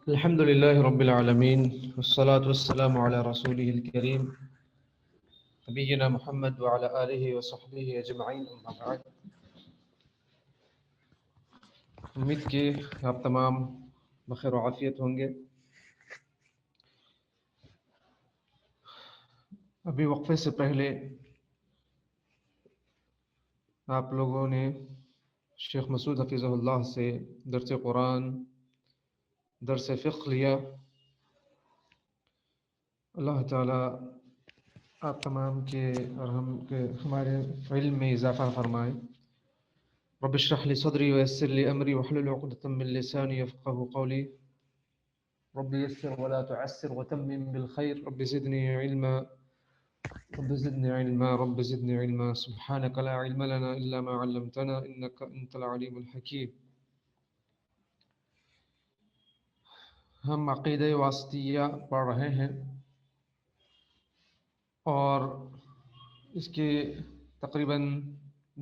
الحمد لله رب العالمين والصلاة والسلام على رسوله الكريم نبينا محمد وعلى آله وصحبه أجمعين أما بعد. امید کہ آپ تمام بخیر و عافیت ہوں گے. ابھی وقفے سے پہلے آپ لوگوں نے شیخ مسعود حفظہ اللہ سے درس قرآن درس فقہ لیا. اللہ تعالیٰ آپ تمام کے اور ہمارے علم میں اضافہ فرمائے. رب اشرح لي صدري ويسر لي أمري واحلل عقدة من لساني يفقهوا قولي. رب يسر ولا تعسر وتمم بالخير. رب زدني علما رب زدني علما رب زدني علما. سبحانك لا علم لنا إلا ما علمتنا إنك أنت العليم الحكيم. ہم عقیدہ واسطیہ پڑھ رہے ہیں اور اس کے تقریباً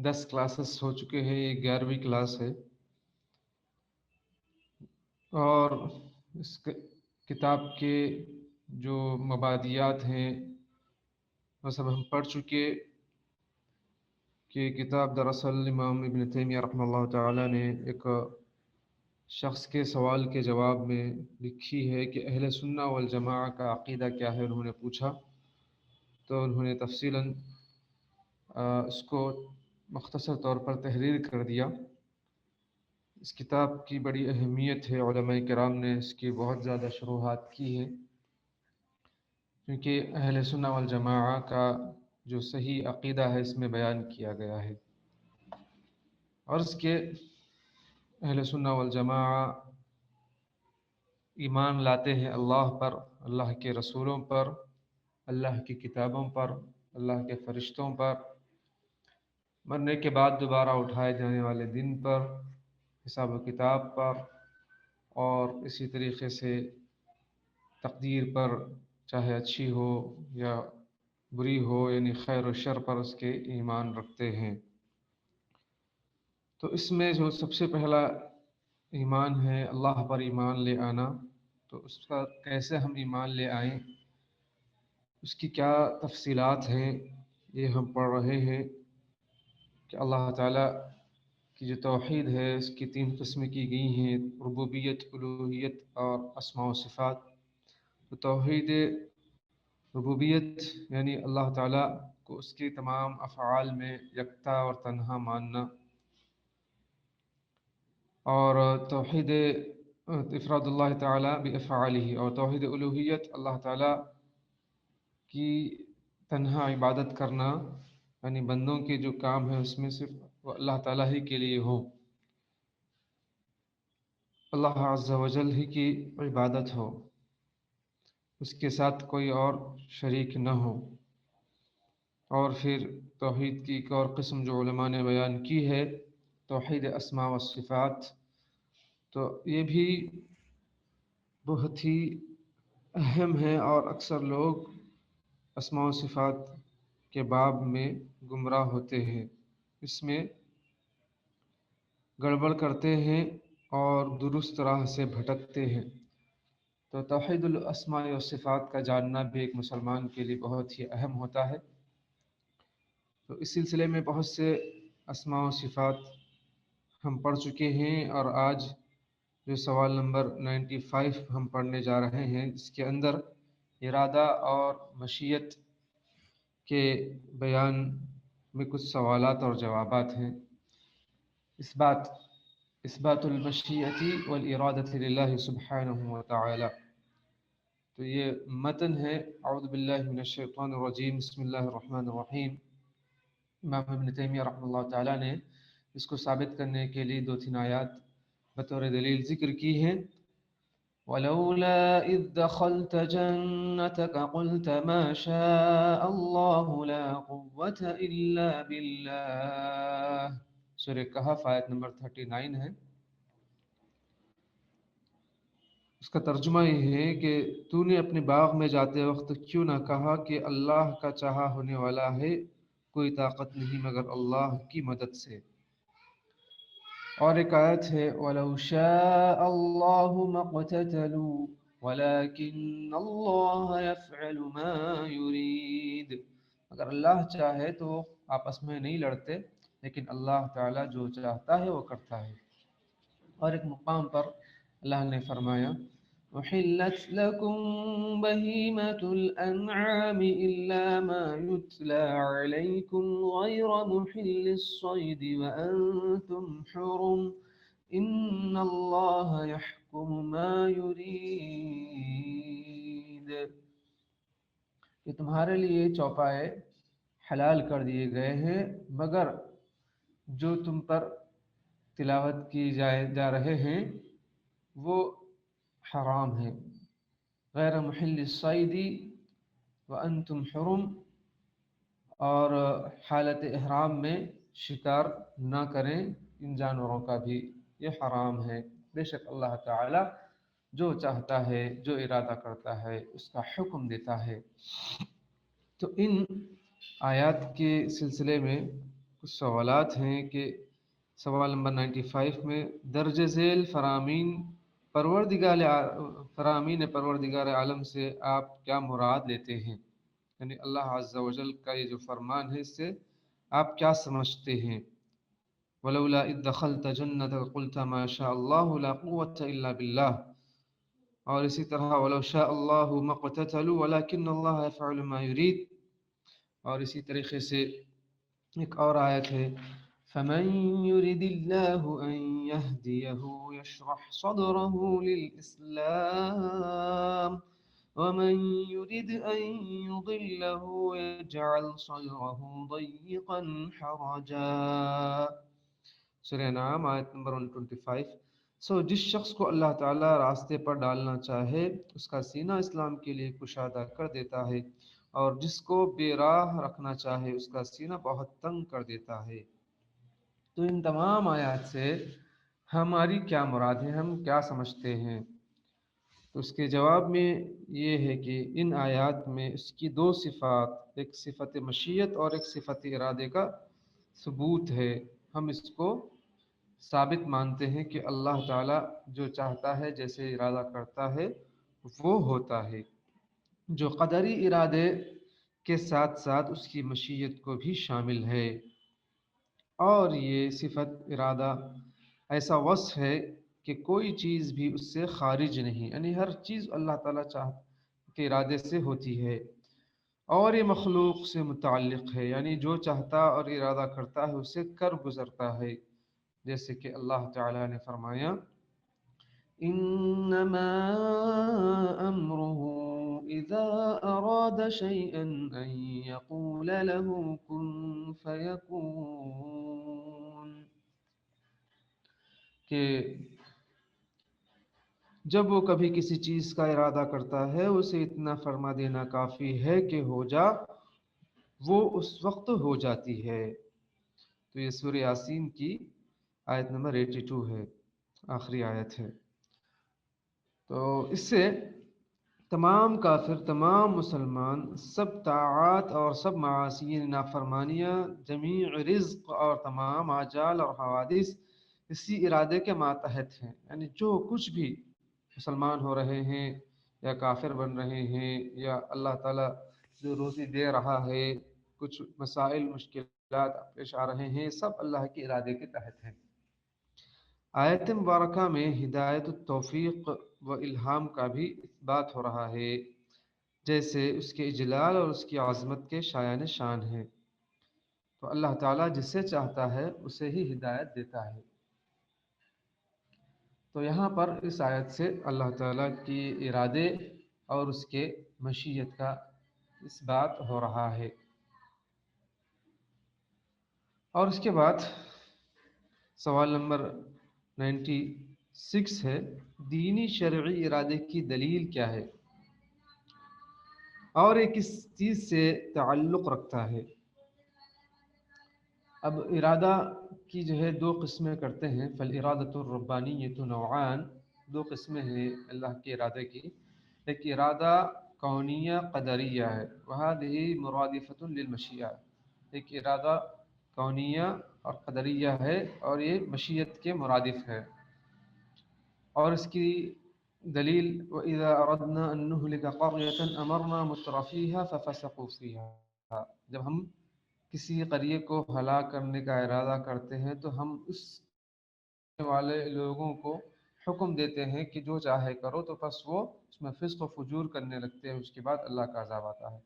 10 کلاسز ہو چکے ہیں. یہ 11ویں کلاس ہے اور اس کتاب کے جو مبادیات ہیں وہ سب ہم پڑھ چکے کہ کتاب دراصل امام ابن تیمیہ رحمہ اللہ تعالیٰ نے ایک شخص کے سوال کے جواب میں لکھی ہے کہ اہل سنہ والجماعہ کا عقیدہ کیا ہے. انہوں نے پوچھا تو انہوں نے تفصیلاً اس کو مختصر طور پر تحریر کر دیا. اس کتاب کی بڑی اہمیت ہے. علماء کرام نے اس کی بہت زیادہ شروحات کی ہے کیونکہ اہل سنہ والجماعہ کا جو صحیح عقیدہ ہے اس میں بیان کیا گیا ہے. عرض کہ اہل سنہ والجماعہ ایمان لاتے ہیں اللہ پر، اللہ کے رسولوں پر، اللہ کی کتابوں پر، اللہ کے فرشتوں پر، مرنے کے بعد دوبارہ اٹھائے جانے والے دن پر، حساب و کتاب پر، اور اسی طریقے سے تقدیر پر، چاہے اچھی ہو یا بری ہو، یعنی خیر و شر پر اس کے ایمان رکھتے ہیں. تو اس میں جو سب سے پہلا ایمان ہے اللہ پر ایمان لے آنا. تو اس پر کیسے ہم ایمان لے آئیں، اس کی کیا تفصیلات ہیں، یہ ہم پڑھ رہے ہیں کہ اللہ تعالیٰ کی جو توحید ہے اس کی 3 قسمیں کی گئی ہیں: ربوبیت، الوہیت اور اسماء و صفات. تو توحید ربوبیت یعنی اللہ تعالیٰ کو اس کے تمام افعال میں یکتا اور تنہا ماننا، اور توحید افراد اللہ تعالیٰ بافعالہ، اور توحید الوہیت اللہ تعالیٰ کی تنہا عبادت کرنا، یعنی بندوں کے جو کام ہے اس میں صرف وہ اللہ تعالیٰ ہی کے لیے ہو، اللہ عز و جل ہی کی عبادت ہو، اس کے ساتھ کوئی اور شریک نہ ہو. اور پھر توحید کی ایک اور قسم جو علماء نے بیان کی ہے توحید اسماء و صفات. تو یہ بھی بہت ہی اہم ہے اور اکثر لوگ اسماء و صفات کے باب میں گمراہ ہوتے ہیں، اس میں گڑبڑ کرتے ہیں اور درست راہ سے بھٹکتے ہیں. تو توحید الاسماء و صفات کا جاننا بھی ایک مسلمان کے لیے بہت ہی اہم ہوتا ہے. تو اس سلسلے میں بہت سے اسماء و صفات ہم پڑھ چکے ہیں، اور آج جو سوال نمبر 95 ہم پڑھنے جا رہے ہیں اس کے اندر ارادہ اور مشیت کے بیان میں کچھ سوالات اور جوابات ہیں. اثبات المشیۃ والارادۃ للہ سبحانہ وتعالی. تو یہ متن ہے. اعوذ باللہ من الشیطان الرجیم، بسم اللہ الرحمن الرحیم. امام ابن تیمیہ رحمہ اللہ تعالیٰ نے اس کو ثابت کرنے کے لیے 2-3 آیات بطور دلیل ذکر کی ہیں. وَلَوْلَا إِذْ دَخَلْتَ جَنَّتَكَ قُلْتَ مَا شَاءَ اللَّهُ لَا قُوَّةَ إِلَّا بِاللَّهِ. سورہ کہف آیت نمبر 39 ہے. اس کا ترجمہ یہ ہے کہ تو نے اپنے باغ میں جاتے وقت کیوں نہ کہا کہ اللہ کا چاہا ہونے والا ہے، کوئی طاقت نہیں مگر اللہ کی مدد سے. اور ایک آیت ہے وَلَوْ شَاءَ اللَّهُ مَا اقْتَتَلُوا وَلَكِنَّ اللَّهَ يَفْعَلُ مَا يُرِيدُ، اگر اللہ چاہے تو وہ آپس میں نہیں لڑتے، لیکن اللہ تعالیٰ جو چاہتا ہے وہ کرتا ہے۔ اور ایک مقام پر اللہ نے فرمایا أحلت لكم بهيمة الأنعام إلا ما يتلى عليكم غير محل الصيد وأنتم حرم إن الله يحكم ما يريد، کہ تمہارے لیے چوپائے حلال کر دیے گئے ہیں مگر جو تم پر تلاوت کی جا رہے ہیں وہ حرام ہیں، غیر محل الصید وانتم حرم، اور حالت احرام میں شکار نہ کریں ان جانوروں کا بھی، یہ حرام ہے۔ بے شک اللہ تعالی جو چاہتا ہے، جو ارادہ کرتا ہے اس کا حکم دیتا ہے۔ تو ان آیات کے سلسلے میں کچھ سوالات ہیں کہ سوال نمبر 95 میں درج ذیل فرامین پروردگار عالم سے آپ کیا مراد لیتے ہیں؟ یعنی اللہ عز و جل کا یہ جو فرمان ہے اس سے آپ کیا سمجھتے ہیں؟ ولولا اذ دخلت جنتك قلت ما شاء الله لا قوة الا بالله، اور اسی طرح ولو شاء الله ما اقتتلوا ولكن الله يفعل ما يريد، اور اسی طریقے سے ایک اور آیت ہے فمن يرد الله أن يهديه يشرح صدره للإسلام ومن يرد أن يضله يجعل صدره ضيقا حرجا، سورہ نعم آیت نمبر 125۔ جس شخص کو اللہ تعالیٰ راستے پر ڈالنا چاہے اس کا سینہ اسلام کے لیے کشادہ کر دیتا ہے، اور جس کو بے راہ رکھنا چاہے اس کا سینہ بہت تنگ کر دیتا ہے۔ تو ان تمام آیات سے ہماری کیا مراد ہے، ہم کیا سمجھتے ہیں؟ تو اس کے جواب میں یہ ہے کہ ان آیات میں اس کی دو صفات، ایک صفت مشیت اور ایک صفت ارادے کا ثبوت ہے۔ ہم اس کو ثابت مانتے ہیں کہ اللہ تعالیٰ جو چاہتا ہے، جیسے ارادہ کرتا ہے وہ ہوتا ہے، جو قدری ارادے کے ساتھ ساتھ اس کی مشیت کو بھی شامل ہے۔ اور یہ صفت ارادہ ایسا وصف ہے کہ کوئی چیز بھی اس سے خارج نہیں، یعنی ہر چیز اللہ تعالیٰ کے ارادے سے ہوتی ہے، اور یہ مخلوق سے متعلق ہے، یعنی جو چاہتا اور ارادہ کرتا ہے اسے کر گزرتا ہے، جیسے کہ اللہ تعالیٰ نے فرمایا انما امره اذا اراد شيئا ان يقول له كن فيكون، کہ جب وہ کبھی کسی چیز کا ارادہ کرتا ہے اسے اتنا فرما دینا کافی ہے کہ ہو جا، وہ اس وقت ہو جاتی ہے۔ تو یہ سورہ یاسین کی آیت نمبر 82 ہے، آخری آیت ہے۔ تو اس سے تمام کافر، تمام مسلمان، سب طاعات اور سب معاصی نافرمانیاں، جمیع رزق اور تمام آجال اور حوادث اسی ارادے کے ماتحت ہیں، یعنی جو کچھ بھی مسلمان ہو رہے ہیں یا کافر بن رہے ہیں یا اللہ تعالیٰ جو روزی دے رہا ہے، کچھ مسائل مشکلات پیش آ رہے ہیں، سب اللہ کے ارادے کے تحت ہیں۔ آیت مبارکہ میں ہدایت التوفیق و الہام کا بھی اثبات ہو رہا ہے، جیسے اس کے اجلال اور اس کی عظمت کے شایان شان ہیں۔ تو اللہ تعالیٰ جسے چاہتا ہے اسے ہی ہدایت دیتا ہے۔ تو یہاں پر اس آیت سے اللہ تعالیٰ کی ارادے اور اس کے مشیت کا اثبات ہو رہا ہے۔ اور اس کے بعد سوال نمبر 96 ہے دینی شرعی ارادے کی دلیل کیا ہے، اور یہ کس چیز سے تعلق رکھتا ہے؟ اب ارادہ کی جو ہے دو قسمیں کرتے ہیں، فالارادۃ الربانیۃ نوعان، دو قسمیں ہیں اللہ کے ارادے کی، ایک ارادہ کونیہ قدریہ ہے، وہذہ مرادفۃ للمشیئہ، ایک ارادہ کونیہ اور قدریہ ہے، اور یہ مشیت کے مرادف ہے۔ اور اس کی دلیل وَإِذَا أَرَدْنَا أَن نُهْلِكَ قَرْيَةً أَمَرْنَا مُتْرَفِيهَا فَفَسَقُوا فِيهَا، جب ہم کسی قریے کو ہلاک کرنے کا ارادہ کرتے ہیں تو ہم اس والے لوگوں کو حکم دیتے ہیں کہ جو چاہے کرو، تو پس وہ اس میں فسق و فجور کرنے لگتے ہیں، اس کے بعد اللہ کا عذاب آتا ہے۔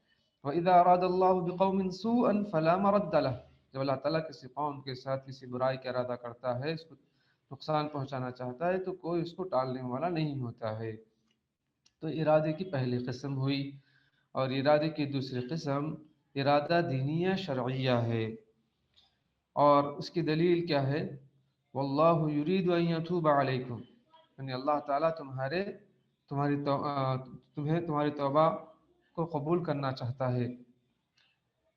وَإِذَا أَرَادَ اللَّهُ بِقَوْمٍ سُوءًا فَلَا مَرَدَّ لَهُ، جب اللہ تعالیٰ کسی قوم کے ساتھ کسی برائی کا ارادہ کرتا ہے، اس کو نقصان پہنچانا چاہتا ہے، تو کوئی اس کو ٹالنے والا نہیں ہوتا ہے۔ تو ارادے کی پہلی قسم ہوئی، اور ارادے کی دوسری قسم ارادہ دینیہ شرعیہ ہے، اور اس کی دلیل کیا ہے؟ واللہ یرید ان یتوب علیکم، یعنی اللہ تعالیٰ تمہاری توبہ کو قبول کرنا چاہتا ہے،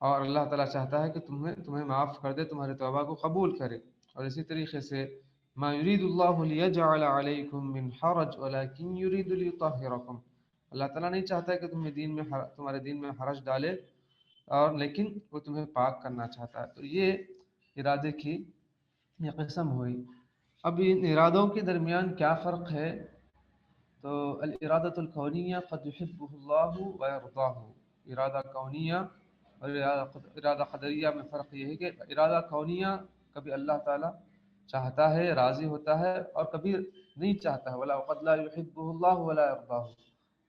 اور اللہ تعالیٰ چاہتا ہے کہ تمہیں معاف کر دے، تمہاری توبہ کو قبول کرے۔ اور اسی طریقے سے ما یرید اللہ لیجعل علیکم من حرج ولکن یرید لیطہرکم، اللہ تعالیٰ نہیں چاہتا ہے کہ تمہارے دین میں حرج ڈالے، اور لیکن وہ تمہیں پاک کرنا چاہتا ہے۔ تو یہ ارادے کی یہ قسم ہوئی۔ اب ان ارادوں کے درمیان کیا فرق ہے؟ تو الارادۃ الکونیہ قد یحبہ اللہ ویرضاہ، ارادہ کونیہ اور ارادہ قدریہ میں فرق یہ ہے کہ ارادہ کونیہ کبھی اللہ تعالیٰ چاہتا ہے، راضی ہوتا ہے، اور کبھی نہیں چاہتا ہے، ولا قد لا یحبہ اللہ ولا یرضاہ۔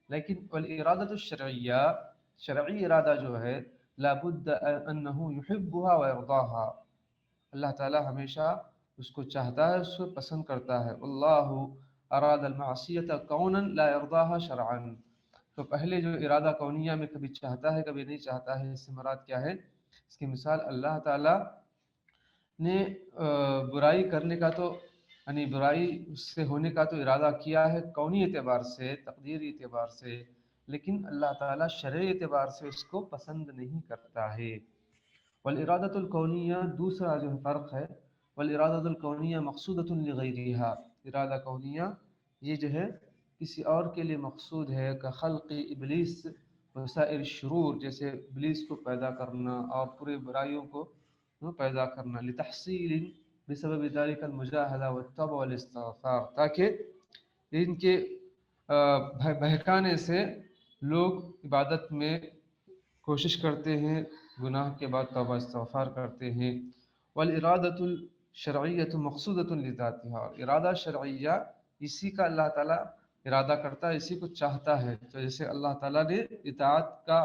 لیکن والارادۃ الشرعیہ، شرعی ارادہ جو ہے، لابد انہ یحبها ویرضاها، اللہ تعالیٰ ہمیشہ اس کو چاہتا ہے، اس کو پسند کرتا ہے۔ اللہ اراد المعصیۃ کونا لا یرضاها شرعا، تو پہلے جو ارادہ کونیہ میں کبھی چاہتا ہے کبھی نہیں چاہتا ہے، اس سے مراد کیا ہے؟ اس کی مثال اللہ تعالیٰ نے برائی کرنے کا تو یعنی برائی اس سے ہونے کا تو ارادہ کیا ہے کونی اعتبار سے، تقدیری اعتبار سے، لیکن اللہ تعالیٰ شرعی اعتبار سے اس کو پسند نہیں کرتا ہے۔ والارادۃ الکونیہ دوسرا جو فرق ہے، والارادۃ الکونیہ مقصودۃ لغیرہا، ارادہ کونیہ یہ جو ہے کسی اور کے لیے مقصود ہے، کخلق ابلیس وسائر الشرور، جیسے ابلیس کو پیدا کرنا اور پورے برائیوں کو پیدا کرنا، لتحصیل بسبب ذلك المجاہدہ والتوبہ والاستغفار، تاکہ ان کے بہکانے سے لوگ عبادت میں کوشش کرتے ہیں، گناہ کے بعد توبہ استغفار کرتے ہیں۔ والارادۃ الشرعیۃ مقصودۃ لذاتها، اور ارادہ شرعیہ اسی کا اللہ تعالیٰ ارادہ کرتا ہے، اسی کو چاہتا ہے۔ تو جیسے اللہ تعالیٰ نے اطاعت کا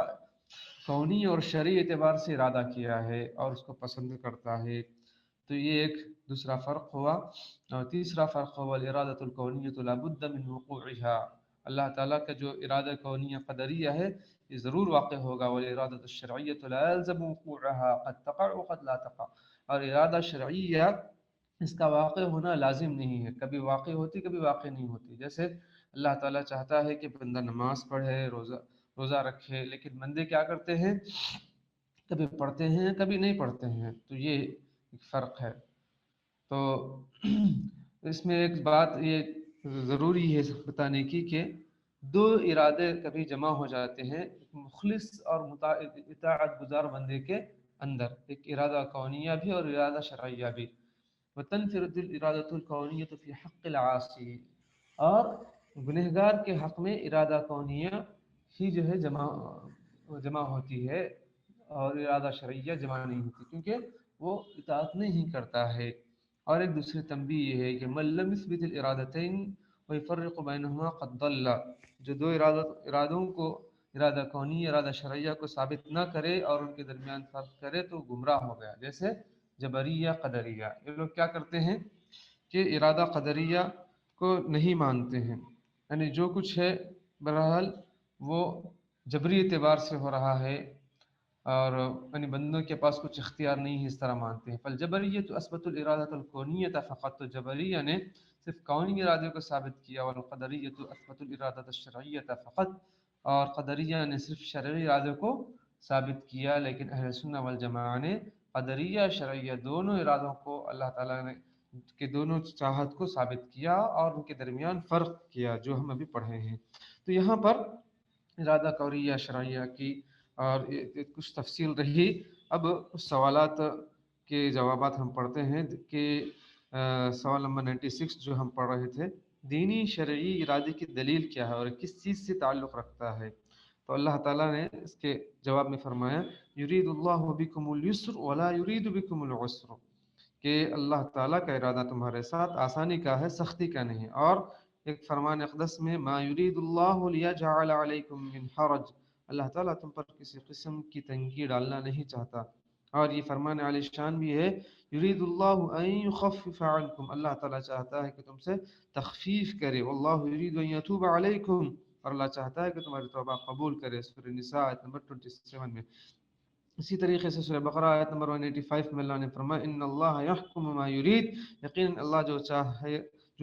کونی اور شرعی اعتبار سے ارادہ کیا ہے اور اس کو پسند کرتا ہے، تو یہ ایک دوسرا فرق ہوا۔ اور تیسرا فرق ہوا الارادۃ الکونیۃ لا بد من وقوعها، اللہ تعالیٰ کا جو ارادہ کونیہ قدریہ ہے یہ ضرور واقع ہوگا، والارادۃ الشرعیۃ لا یلزم وقوعها قد تقع وقد لا تقع، اور ارادہ شرعیہ اس کا واقع ہونا لازم نہیں ہے، کبھی واقع ہوتی کبھی واقع نہیں ہوتی۔ جیسے اللہ تعالیٰ چاہتا ہے کہ بندہ نماز پڑھے، روزہ رکھے، لیکن بندے کیا کرتے ہیں؟ کبھی پڑھتے ہیں کبھی نہیں پڑھتے ہیں، تو یہ ایک فرق ہے۔ تو اس میں ایک بات یہ ضروری ہے بتانے کی کہ دو ارادے کبھی جمع ہو جاتے ہیں مخلص اور اطاعت گزار بندے کے اندر، ایک ارادہ کونیہ بھی اور ارادہ شرعیہ بھی۔ وتنفرد الارادۃ الکونیۃ فی حق العاصی، اور گنہگار کے حق میں ارادہ کونیہ ہی جو ہے جمع ہوتی ہے، اور ارادہ شرعیہ جمع نہیں ہوتی، کیونکہ وہ اطاعت نہیں کرتا ہے۔ اور ایک دوسری تنبیہ یہ ہے کہ من لم یثبت الارادتین ویفرق بینہما قد ضل، جو دو ارادوں کو، ارادہ کونی ارادہ شرعیہ کو ثابت نہ کرے اور ان کے درمیان فرق کرے تو گمراہ ہو گیا۔ جیسے جبریہ قدریہ، یہ لوگ کیا کرتے ہیں کہ ارادہ قدریہ کو نہیں مانتے ہیں، یعنی جو کچھ ہے بہرحال وہ جبری اعتبار سے ہو رہا ہے، اور یعنی بندوں کے پاس کچھ اختیار نہیں ہے، اس طرح مانتے ہیں۔ فالجبریۃ اثبت الارادۃ الکونیۃ فقط، تو جبریہ نے صرف کونی ارادے کو ثابت کیا، والقدریۃ اثبت الارادۃ الشرعیۃ فقط، اور قدریہ نے صرف شرعی ارادے کو ثابت کیا۔ لیکن اہل سنہ والجماعہ نے قدریہ شرعیہ دونوں ارادوں کو اللہ تعالیٰ نے کہ دونوں چاہت کو ثابت کیا اور ان کے درمیان فرق کیا، جو ہم ابھی پڑھے ہیں۔ تو یہاں پر ارادہ قوریہ شرعیہ کی اور کچھ تفصیل رہی۔ اب کچھ سوالات کے جوابات ہم پڑھتے ہیں کہ سوال نمبر 96 جو ہم پڑھ رہے تھے، دینی شرعی ارادے کی دلیل کیا ہے اور کس چیز سے تعلق رکھتا ہے؟ تو اللہ تعالیٰ نے اس کے جواب میں فرمایا یرید اللہ بکم اليسر ولا یرید بکم العسر، کہ اللہ تعالیٰ کا ارادہ تمہارے ساتھ آسانی کا ہے، سختی کا نہیں۔ اور ایک فرمان اقدس میں ما یرید اللہ لیجعل علیکم من حرج، اللہ تعالیٰ تم پر کسی قسم کی تنگی ڈالنا نہیں چاہتا۔ اور یہ فرمان عالی شان بھی ہے یرید اللہ ان یخفف عنکم، اللہ تعالیٰ چاہتا ہے کہ تم سے تخفیف کرے، واللہ یرید ان یتوب علیکم، اور اللہ چاہتا ہے کہ تمہاری توبہ قبول کرے۔ سورہ نساء آیت نمبر 27 میں۔ اسی طریقے سے سورہ بقرہ آیت نمبر 185 میں اللہ نے فرمایا ان اللہ یحکم ما یرید، یقیناً اللہ جو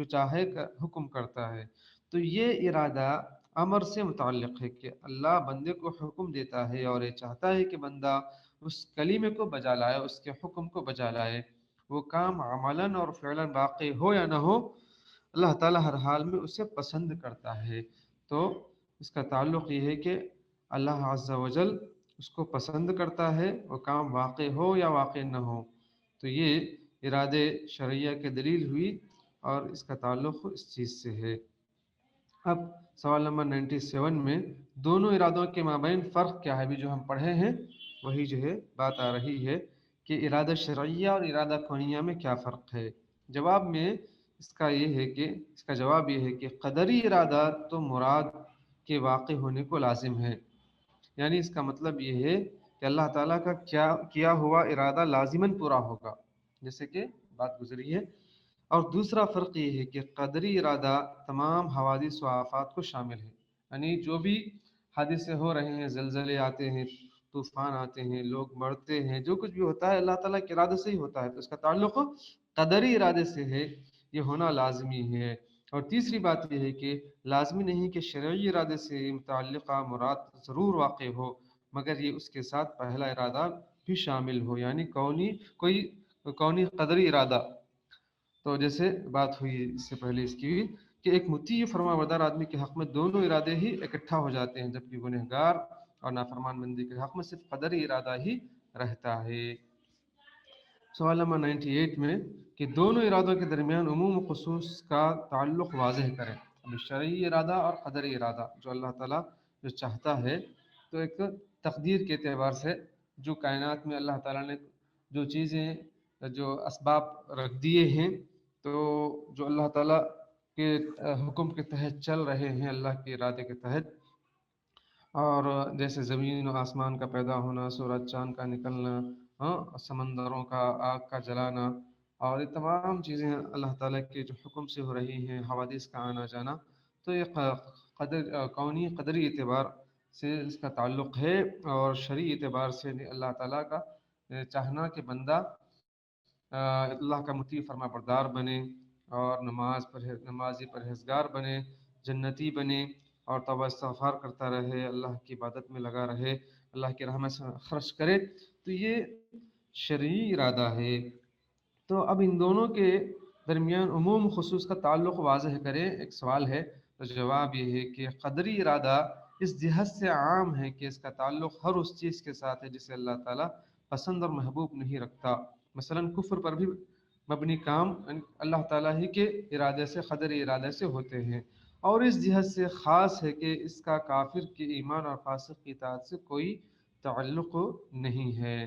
چاہے کا حکم کرتا ہے۔ تو یہ ارادہ امر سے متعلق ہے کہ اللہ بندے کو حکم دیتا ہے اور یہ چاہتا ہے کہ بندہ اس کلمے کو بجا لائے، اس کے حکم کو بجا لائے، وہ کام عملاً اور فعلاً واقع ہو یا نہ ہو، اللہ تعالیٰ ہر حال میں اسے پسند کرتا ہے۔ تو اس کا تعلق یہ ہے کہ اللہ عز و جل اس کو پسند کرتا ہے، وہ کام واقع ہو یا واقع نہ ہو۔ تو یہ ارادے شرعیہ کے دلیل ہوئی اور اس کا تعلق اس چیز سے ہے۔ اب سوال نمبر 97 میں دونوں ارادوں کے مابین فرق کیا ہے؟ بھی جو ہم پڑھے ہیں وہی جو ہے بات آ رہی ہے کہ ارادہ شرعیہ اور ارادہ کونیہ میں کیا فرق ہے۔ جواب میں اس کا جواب یہ ہے کہ قدری ارادہ تو مراد کے واقع ہونے کو لازم ہے، یعنی اس کا مطلب یہ ہے کہ اللہ تعالیٰ کا کیا ہوا ارادہ لازماً پورا ہوگا، جیسے کہ بات گزری ہے۔ اور دوسرا فرق یہ ہے کہ قدری ارادہ تمام حوادث و آفات کو شامل ہے، یعنی جو بھی حادثے ہو رہے ہیں، زلزلے آتے ہیں، طوفان آتے ہیں، لوگ مرتے ہیں، جو کچھ بھی ہوتا ہے اللہ تعالیٰ کے ارادے سے ہی ہوتا ہے، تو اس کا تعلق قدری ارادے سے ہے، یہ ہونا لازمی ہے۔ اور تیسری بات یہ ہے کہ لازمی نہیں کہ شرعی ارادے سے متعلقہ مراد ضرور واقع ہو، مگر یہ اس کے ساتھ پہلا ارادہ بھی شامل ہو، یعنی کونی قدری ارادہ۔ تو جیسے بات ہوئی اس سے پہلے اس کی بھی کہ ایک مطیع فرما بردار آدمی کے حق میں دونوں ارادے ہی اکٹھا ہو جاتے ہیں، جبکہ گنہگار اور نافرمان بندی کے حق میں صرف قدری ارادہ ہی رہتا ہے۔ سوال نمبر 98 میں کہ دونوں ارادوں کے درمیان عموم و خصوص کا تعلق واضح کریں۔ اب شرعی ارادہ اور قدری ارادہ جو اللہ تعالیٰ جو چاہتا ہے، تو ایک تقدیر کے اعتبار سے جو کائنات میں اللہ تعالیٰ نے جو چیزیں جو اسباب رکھ دیے ہیں، تو جو اللہ تعالیٰ کے حکم کے تحت چل رہے ہیں، اللہ کے ارادے کے تحت، اور جیسے زمین و آسمان کا پیدا ہونا، سورج چاند کا نکلنا، سمندروں کا آگ کا جلانا، اور یہ تمام چیزیں اللہ تعالیٰ کے جو حکم سے ہو رہی ہیں، حوادث کا آنا جانا، تو یہ کونی قدری اعتبار سے اس کا تعلق ہے، اور شرعی اعتبار سے اللہ تعالیٰ کا چاہنا کہ بندہ اللہ کا مطیع فرما بردار بنے اور نمازی پرہیزگار بنے، جنتی بنے، اور توبہ استغفار کرتا رہے، اللہ کی عبادت میں لگا رہے، اللہ کی راہ میں خرچ کرے، تو یہ شرعی ارادہ ہے۔ تو اب ان دونوں کے درمیان عموم خصوص کا تعلق واضح کریں، ایک سوال ہے، تو جواب یہ ہے کہ قدری ارادہ اس جہت سے عام ہے کہ اس کا تعلق ہر اس چیز کے ساتھ ہے جسے اللہ تعالیٰ پسند اور محبوب نہیں رکھتا، مثلا کفر پر بھی مبنی کام اللہ تعالیٰ ہی کے ارادے سے، قدری ارادے سے ہوتے ہیں، اور اس جہت سے خاص ہے کہ اس کا کافر کے ایمان اور فاسق کی اطاعت سے کوئی تعلق نہیں ہے۔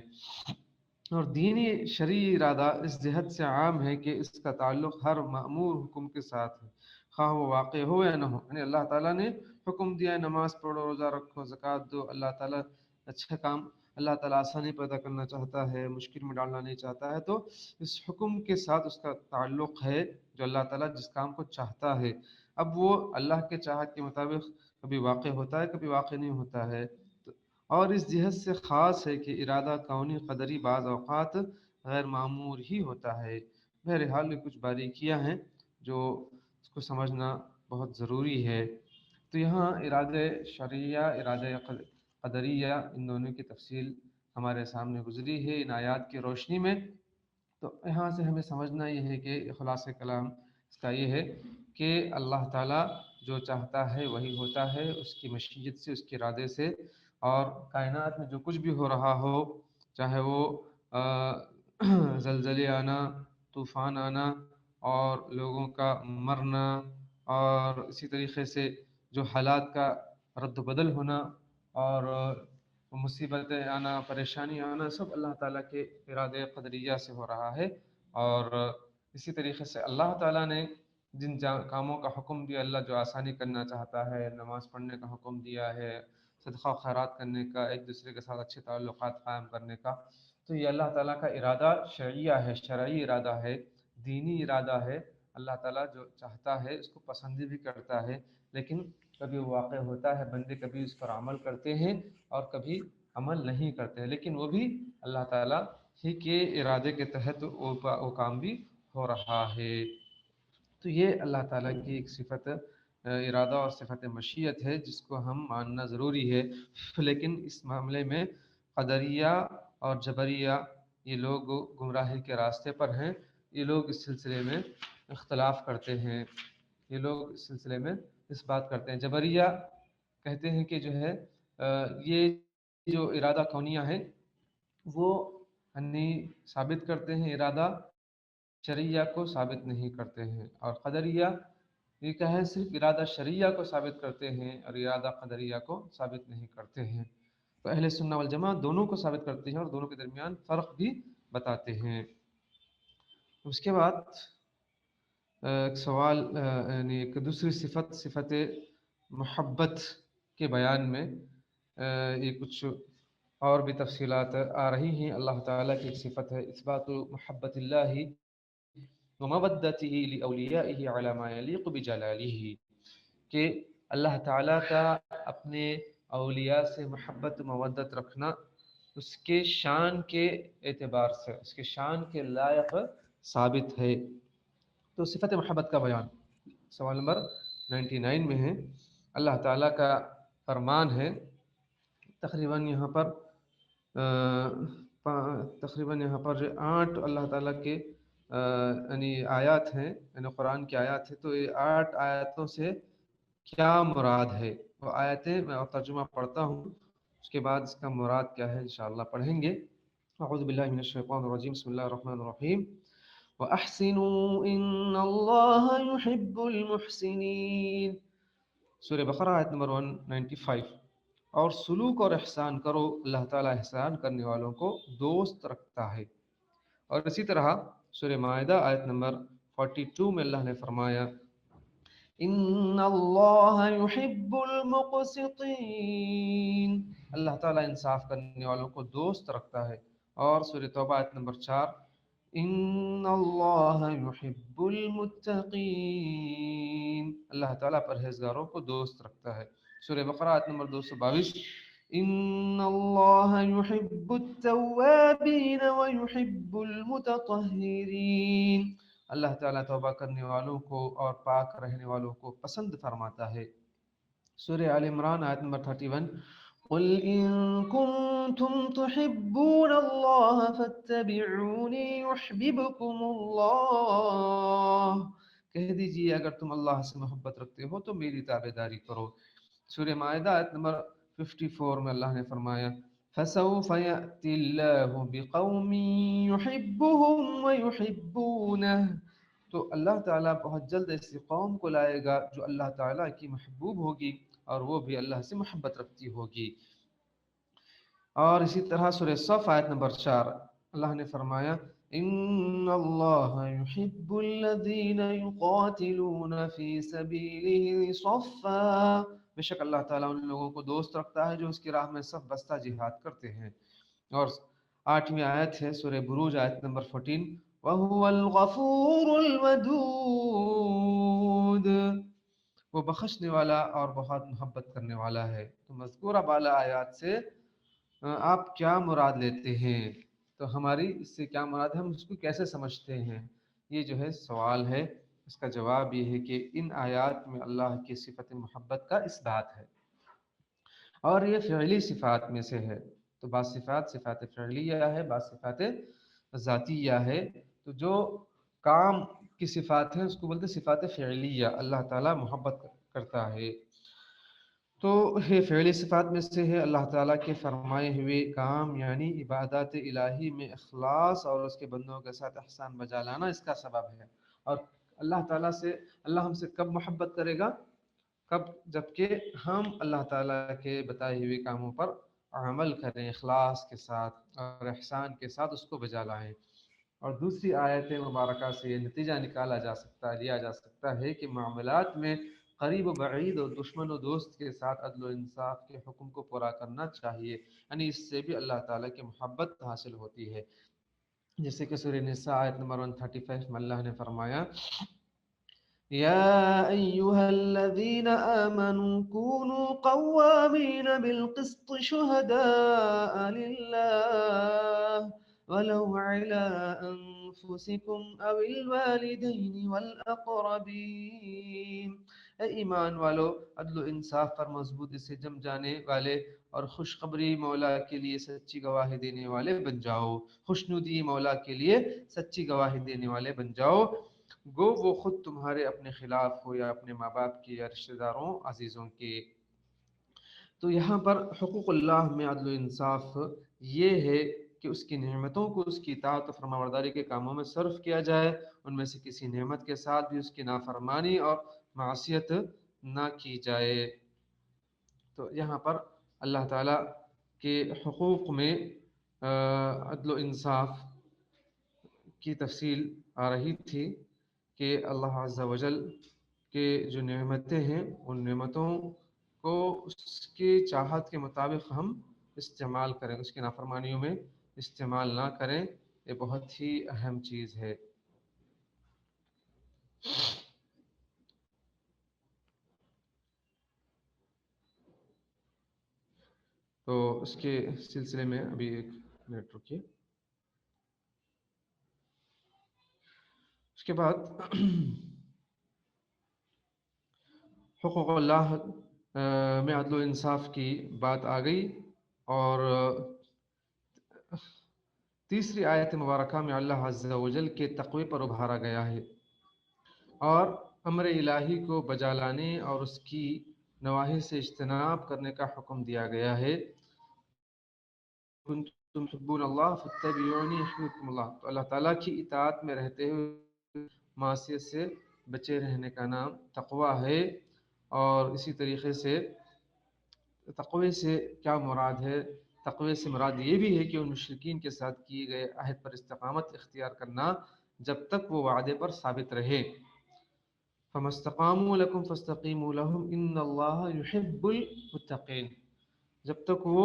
اور دینی شرعی ارادہ اس جہت سے عام ہے کہ اس کا تعلق ہر مأمور حکم کے ساتھ ہے، خواہ وہ واقع ہو یا نہ ہو، یعنی اللہ تعالیٰ نے حکم دیا ہے نماز پڑھو، روزہ رکھو، زکوٰۃ دو، اللہ تعالیٰ اچھا کام، اللہ تعالیٰ آسانی پیدا کرنا چاہتا ہے، مشکل میں ڈالنا نہیں چاہتا ہے، تو اس حکم کے ساتھ اس کا تعلق ہے جو اللہ تعالیٰ جس کام کو چاہتا ہے، اب وہ اللہ کے چاہت کے مطابق کبھی واقع ہوتا ہے، کبھی واقع نہیں ہوتا ہے، اور اس جہت سے خاص ہے کہ ارادہ کونی قدری بعض اوقات غیر معمور ہی ہوتا ہے۔ بہرحال یہ کچھ باریکیاں ہیں جو اس کو سمجھنا بہت ضروری ہے۔ تو یہاں ارادہ شرعیہ، ارادہ قدریہ، ان دونوں کی تفصیل ہمارے سامنے گزری ہے ان آیات کی روشنی میں۔ تو یہاں سے ہمیں سمجھنا یہ ہے کہ خلاصہ کلام اس کا یہ ہے کہ اللہ تعالیٰ جو چاہتا ہے وہی ہوتا ہے، اس کی مشیت سے، اس کے ارادے سے، اور کائنات میں جو کچھ بھی ہو رہا ہو، چاہے وہ زلزلے آنا، طوفان آنا اور لوگوں کا مرنا، اور اسی طریقے سے جو حالات کا رد و بدل ہونا اور مصیبتیں آنا، پریشانی آنا، سب اللہ تعالیٰ کے ارادے قدریہ سے ہو رہا ہے۔ اور اسی طریقے سے اللہ تعالیٰ نے جن کاموں کا حکم دیا، اللہ جو آسانی کرنا چاہتا ہے، نماز پڑھنے کا حکم دیا ہے، صدقہ و خیرات کرنے کا، ایک دوسرے کے ساتھ اچھے تعلقات قائم کرنے کا، تو یہ اللہ تعالیٰ کا ارادہ شرعیہ ہے، شرعی ارادہ ہے، دینی ارادہ ہے۔ اللہ تعالیٰ جو چاہتا ہے اس کو پسند بھی کرتا ہے، لیکن کبھی وہ واقع ہوتا ہے، بندے کبھی اس پر عمل کرتے ہیں اور کبھی عمل نہیں کرتے ہیں، لیکن وہ بھی اللہ تعالیٰ ہی کے ارادے کے تحت وہ کام بھی ہو رہا ہے۔ تو یہ اللہ تعالیٰ کی ایک صفت ارادہ اور صفت مشیت ہے، جس کو ہم ماننا ضروری ہے۔ لیکن اس معاملے میں قدریہ اور جبریہ یہ لوگ گمراہی کے راستے پر ہیں، یہ لوگ اس سلسلے میں اختلاف کرتے ہیں، یہ لوگ اس سلسلے میں اس بات کرتے ہیں۔ جبریہ کہتے ہیں کہ جو ہے یہ جو ارادہ کونیہ ہے وہ ثابت کرتے ہیں، ارادہ شرعیہ کو ثابت نہیں کرتے ہیں، اور قدریہ یہ کیا ہے، صرف ارادہ شرعیہ کو ثابت کرتے ہیں اور ارادہ قدریہ کو ثابت نہیں کرتے ہیں۔ تو اہل سنہ والجماعہ دونوں کو ثابت کرتے ہیں اور دونوں کے درمیان فرق بھی بتاتے ہیں۔ اس کے بعد ایک سوال، یعنی ایک دوسری صفت محبت کے بیان میں یہ کچھ اور بھی تفصیلات آ رہی ہیں۔ اللہ تعالیٰ کی ایک صفت ہے اثبات محبت اللہ ومودته لأولیائه على ما يلیق بجلالہ، کہ اللہ تعالیٰ کا اپنے اولیاء سے محبت مودت رکھنا اس کے شان کے اعتبار سے، اس کے شان کے لائق ثابت ہے۔ تو صفت محبت کا بیان سوال نمبر 99 میں ہے۔ اللہ تعالیٰ کا فرمان ہے، تقریباً یہاں پر جو 8 اللہ تعالیٰ کے یعنی آیات ہیں، یعنی قرآن کی آیات ہیں، تو یہ 8 آیاتوں سے کیا مراد ہے، وہ آیتیں میں ترجمہ پڑھتا ہوں، اس کے بعد اس کا مراد کیا ہے انشاءاللہ پڑھیں گے۔ اعوذ باللہ من الشیطان الرجیم، بسم اللہ الرحمن الرحیم۔ وَأَحْسِنُوا إِنَّ اللَّهَ يُحِبُّ الْمُحْسِنِينَ، سورہ بقرہ آیت نمبر 195۔ اور سلوک اور احسان کرو، اللہ تعالیٰ احسان کرنے والوں کو دوست رکھتا ہے۔ اور اسی طرح سورہ مائدہ آیت نمبر 42 میں اللہ نے فرمایا ان اللہ یحب المقسطین، اللہ تعالیٰ انصاف کرنے والوں کو دوست رکھتا ہے۔ اور سورہ توبہ آیت نمبر 4 ان اللہ یحب المتقین، اللہ تعالیٰ پرہیزگاروں کو دوست رکھتا ہے۔ سورہ بقرہ آیت نمبر 222 ان اللہ یحب التوابین ویحب المتطہرین، اللہ تعالیٰ توبہ کرنے والوں کو اور پاک رہنے والوں کو پسند فرماتا ہے۔ سورہ آل عمران آیت نمبر 31 قل ان کنتم تحبون اللہ فاتبعونی یحببکم اللہ، کہہ دیجئے اگر تم اللہ سے محبت رکھتے ہو تو میری تابعداری کرو۔ سورہ مائدہ آیت نمبر 54 میں اللہ نے فرمایا فسوف یأتی اللہ بقوم یحبهم ویحبونہ، تو اللہ تعالیٰ بہت جلد ایسی قوم کو لائے گا جو اللہ تعالیٰ کی محبوب ہوگی اور وہ بھی اللہ سے محبت رکھتی ہوگی۔ اور اسی طرح سورہ صف آیت نمبر 4 اللہ نے فرمایا ان اللہ یحب الذین یقاتلون فی سبیلہ صفا، بے شک اللہ تعالیٰ ان لوگوں کو دوست رکھتا ہے جو اس کی راہ میں صف بستہ جہاد کرتے ہیں۔ اور 8ویں آیت ہے سورہ بروج آیت نمبر 14 وَهُوَ الْغَفُورُ الْوَدُودُ، وہ بخشنے والا اور بہت محبت کرنے والا ہے۔ تو مذکورہ بالا آیات سے آپ کیا مراد لیتے ہیں؟ تو ہماری اس سے کیا مراد ہے، ہم اس کو کیسے سمجھتے ہیں، یہ جو ہے سوال ہے۔ اس کا جواب یہ ہے کہ ان آیات میں اللہ کی صفت محبت کا اثبات ہے، اور یہ فعلی صفات میں سے ہے۔ تو بعض صفات فعلیہ ہے، بعض صفات ذاتیہ ہے۔ تو جو کام کی صفات ہیں اس کو بولتے ہیں صفات فعلیہ، اللہ تعالیٰ محبت کرتا ہے۔ تو یہ فعلی صفات میں سے ہے اللہ تعالیٰ کے فرمائے ہوئے کام، یعنی عبادات الہی میں اخلاص اور اس کے بندوں کے ساتھ احسان بجا لانا اس کا سبب ہے۔ اور اللہ تعالیٰ سے، اللہ ہم سے کب محبت کرے گا؟ کب؟ جبکہ ہم اللہ تعالیٰ کے بتائے ہوئے کاموں پر عمل کریں، اخلاص کے ساتھ اور احسان کے ساتھ اس کو بجا لائیں۔ اور دوسری آیت مبارکہ سے یہ نتیجہ نکالا جا سکتا ہے، لیا جا سکتا ہے کہ معاملات میں قریب و بعید اور دشمن و دوست کے ساتھ عدل و انصاف کے حکم کو پورا کرنا چاہیے، یعنی اس سے بھی اللہ تعالیٰ کی محبت حاصل ہوتی ہے۔ جیسے کہ سورہ نساء آیت نمبر 135 میں اللہ نے فرمایا، يا أيها الذين آمنوا كونوا قوامين بالقسط شهداء لله ولو على أنفسكم أو الوالدين والأقربين۔ اے ایمان والو، عدل و انصاف پر مضبوطی سے جم جانے والے اور خوشخبری مولا کے لیے سچی گواہی دینے والے بن جاؤ، خوشنودی مولا کے لیے سچی گواہی دینے والے بن جاؤ، گو وہ خود تمہارے اپنے خلاف ہو یا اپنے ماں باپ کے یا رشتہ داروں عزیزوں کے۔ تو یہاں پر حقوق اللہ میں عدل و انصاف یہ ہے کہ اس کی نعمتوں کو اس کی اطاعت و فرمانبرداری کے کاموں میں صرف کیا جائے، ان میں سے کسی نعمت کے ساتھ بھی اس کی نافرمانی اور معصیت نہ کی جائے۔ تو یہاں پر اللہ تعالیٰ کے حقوق میں عدل و انصاف کی تفصیل آ رہی تھی کہ اللہ عز و جل کے جو نعمتیں ہیں ان نعمتوں کو اس کی چاہت کے مطابق ہم استعمال کریں، اس کی نافرمانیوں میں استعمال نہ کریں، یہ بہت ہی اہم چیز ہے۔ تو اس کے سلسلے میں ابھی ایک منٹ رکیے۔ اس کے بعد حقوق اللہ میں عدل و انصاف کی بات آ گئی، اور تیسری آیت مبارکہ میں اللہ عز و جل کے تقوی پر ابھارا گیا ہے اور امر الہی کو بجا لانے اور اس کی نواہی سے اجتناب کرنے کا حکم دیا گیا ہے۔ کنتم تحبون اللہ فاتبعونی یحببکم اللہ، تو اللہ تعالیٰ کی اطاعت میں رہتے ہوئے معصیت سے بچے رہنے کا نام تقوی ہے۔ اور اسی طریقے سے تقوی سے کیا مراد ہے؟ تقوی سے مراد یہ بھی ہے کہ ان مشرکین کے ساتھ کیے گئے عہد پر استقامت اختیار کرنا جب تک وہ وعدے پر ثابت رہے۔ فَمَا اسْتَقَامُوا لَكُمْ فَاسْتَقِيمُوا لَهُمْ إِنَّ اللَّهَ يُحِبُّ الْمُتَّقِينَ، جب تک وہ